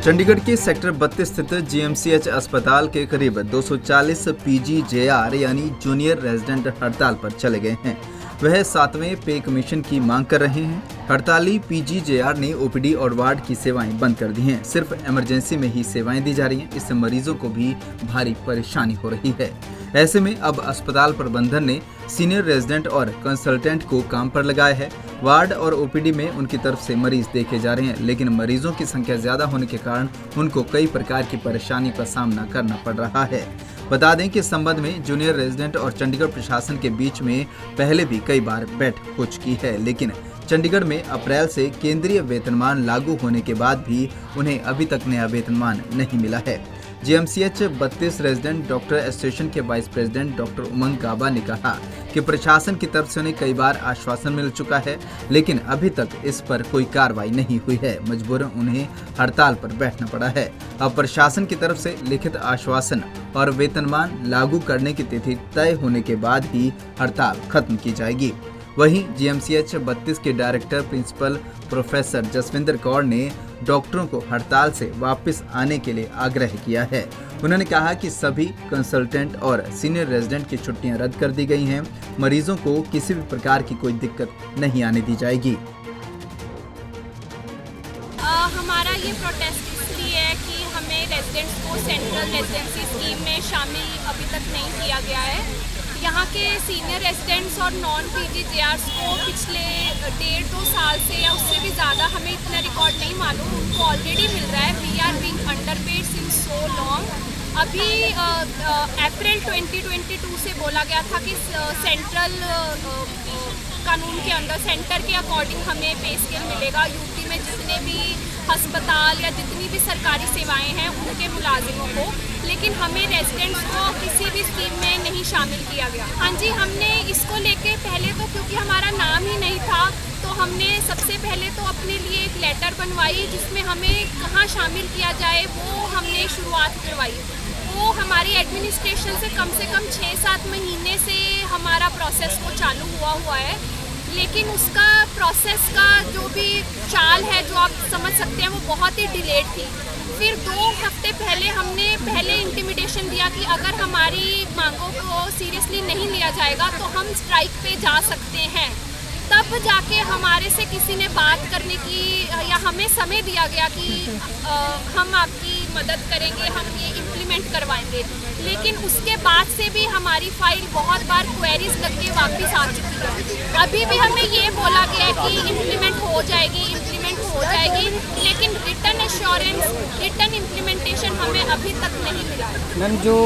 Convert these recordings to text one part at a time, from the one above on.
चंडीगढ़ के सेक्टर 32 स्थित जीएमसीएच अस्पताल के करीब 240 पीजीजेआर यानी जूनियर रेजिडेंट हड़ताल पर चले गए हैं। वह 7वें पे कमीशन की मांग कर रहे हैं। हड़ताली पीजीजेआर ने ओपीडी और वार्ड की सेवाएं बंद कर दी हैं। सिर्फ इमरजेंसी में ही सेवाएं दी जा रही हैं। इससे मरीजों को भी भारी परेशानी हो रही है। ऐसे में अब अस्पताल प्रबंधन ने सीनियर रेजिडेंट और कंसल्टेंट को काम पर लगाया है। वार्ड और ओपीडी में उनकी तरफ से मरीज देखे जा रहे हैं, लेकिन मरीजों की संख्या ज्यादा होने के कारण उनको कई प्रकार की परेशानी का सामना करना पड़ रहा है। बता दें कि इस संबंध में जूनियर रेजिडेंट और चंडीगढ़ प्रशासन के बीच में पहले भी कई बार बैठक हो चुकी है, लेकिन चंडीगढ़ में अप्रैल से केंद्रीय वेतनमान लागू होने के बाद भी उन्हें अभी तक नया वेतनमान नहीं मिला है। जीएमसीएच 32 रेजिडेंट डॉक्टर एसोसिएशन के वाइस प्रेसिडेंट डॉक्टर उमंग गाबा ने कहा कि प्रशासन की तरफ से उन्हें कई बार आश्वासन मिल चुका है, लेकिन अभी तक इस पर कोई कार्रवाई नहीं हुई है। मजबूरन उन्हें हड़ताल पर बैठना पड़ा है। अब प्रशासन की तरफ से लिखित आश्वासन और वेतनमान लागू करने की तिथि तय होने के बाद ही हड़ताल खत्म की जाएगी। वहीं जीएमसीएच 32 के director principal professor Jaswinder Kaur ने डॉक्टरों को हड़ताल से वापस आने के लिए आग्रह किया है। उन्होंने कहा कि सभी कंसल्टेंट और सीनियर रेजिडेंट की छुट्टियां रद्द कर दी गई हैं। मरीजों को किसी भी प्रकार की कोई दिक्कत नहीं आने दी जाएगी। हमारा ये प्रोटेस्ट इसलिए है कि हमें रेजिडेंट्स को सेंट्रल रेजिडेंसी स्कीम में शामिल अभी तक नहीं किया गया है। यहाँ के सीनियर रेजिडेंट्स और नॉन पीजीजेआर्स को पिछले 1.5-2 साल से या उससे भी ज़्यादा, हमें इतना रिकॉर्ड नहीं मालूम, उनको ऑलरेडी मिल रहा है। We are being underpaid since so long. अभी अप्रैल 2022 से बोला गया था कि सेंट्रल कानून के अंदर सेंटर के अकॉर्डिंग हमें पे स्केल मिलेगा। यूपी में जितने भी अस्पताल या जितनी भी सरकारी सेवाएं हैं उनके मुलाजिमों को, लेकिन हमें रेजिडेंट्स को किसी भी स्कीम में नहीं शामिल किया गया। हाँ जी, हमने इसको लेके पहले तो, क्योंकि हमारा नाम ही नहीं था, तो हमने सबसे पहले तो अपने लिए एक लेटर बनवाई जिसमें हमें कहाँ शामिल किया जाए, वो हमने शुरुआत करवाई। वो हमारी एडमिनिस्ट्रेशन से कम 6-7 महीने से हमारा प्रोसेस वो चालू हुआ है, लेकिन उसका प्रोसेस का जो भी चाल है, जो आप समझ सकते हैं, वो बहुत ही डिलेड थी। फिर 2 हफ्ते पहले हमने इंटिमिडेशन दिया कि अगर हमारी मांगों को सीरियसली नहीं लिया जाएगा तो हम स्ट्राइक पे जा सकते हैं। तब जाके हमारे से किसी ने बात करने की या हमें समय दिया गया कि हम आपकी मदद करेंगे, हम ये इम्प्लीमेंट करवाएंगे। लेकिन उसके बाद से भी हमारी फाइल बहुत बार क्वेरीज करके वापस आ चुकी है। अभी भी हमें ये बोला गया कि इम्प्लीमेंट हो जाएगी, लेकिन रिटर्न एश्योरेंस, रिटर्न इम्प्लीमेंटेशन हमें अभी तक नहीं मिला। मैम, जो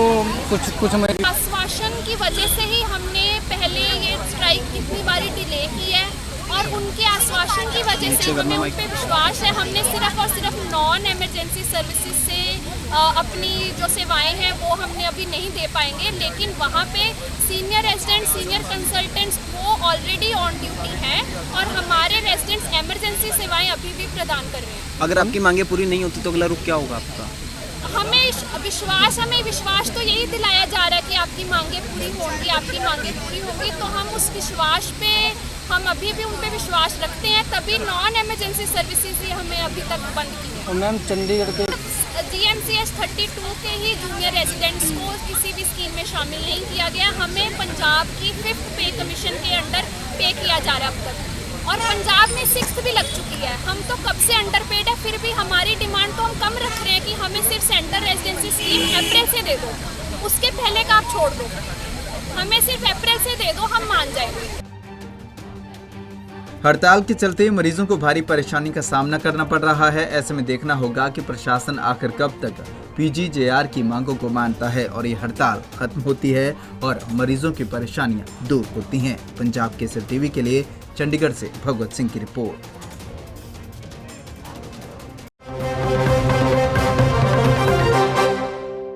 कुछ आश्वासन की वजह से ही हमने पहले ये स्ट्राइक इतनी बारी डिले की है, और उनके आश्वासन की वजह से हमें उन पे विश्वास है। हमने सिर्फ और सिर्फ नॉन इमरजेंसी सर्विसेज से अपनी जो सेवाएं हैं वो हमने अभी नहीं दे पाएंगे, लेकिन वहाँ पे सीनियर रेजिडेंट, सीनियर कंसल्टेंट्स वो ऑलरेडी ऑन ड्यूटी हैं, और हमारे रेजिडेंट्स इमरजेंसी सेवाएं अभी भी प्रदान कर रहे हैं। अगर आपकी मांगे पूरी नहीं होती तो अगला रुख क्या होगा आपका? हमें विश्वास तो यही दिलाया जा रहा है कि आपकी मांगे पूरी होंगी, तो हम उस विश्वास पे, हम अभी भी उन पे विश्वास रखते हैं, तभी नॉन इमरजेंसी सर्विसेज ही हमें अभी तक बंद की है। मैम, चंडीगढ़ के जीएमसीएच 32 के ही जूनियर रेजिडेंट्स को किसी भी स्कीम में शामिल नहीं किया गया। हमें पंजाब की 5th पे कमीशन के अंडर पे किया जा रहा है अब तक, और पंजाब में 6th भी लग चुकी है। हम तो कब से अंडरपेड है, फिर भी हमारी डिमांड तो हम कम रख रहे हैं कि हमें सिर्फ सेंट्रल रेजिडेंसी स्कीम अप्रैल से दे दो, उसके पहले का आप छोड़ दो, हमें सिर्फ अप्रैल से दे दो, हम मान जाएंगे। हड़ताल के चलते मरीजों को भारी परेशानी का सामना करना पड़ रहा है। ऐसे में देखना होगा कि प्रशासन आखिर कब तक पीजीजेआर की मांगों को मानता है और ये हड़ताल खत्म होती है और मरीजों की परेशानियां दूर होती हैं। पंजाब केसरी टीवी के लिए चंडीगढ़ से भगवत सिंह की रिपोर्ट।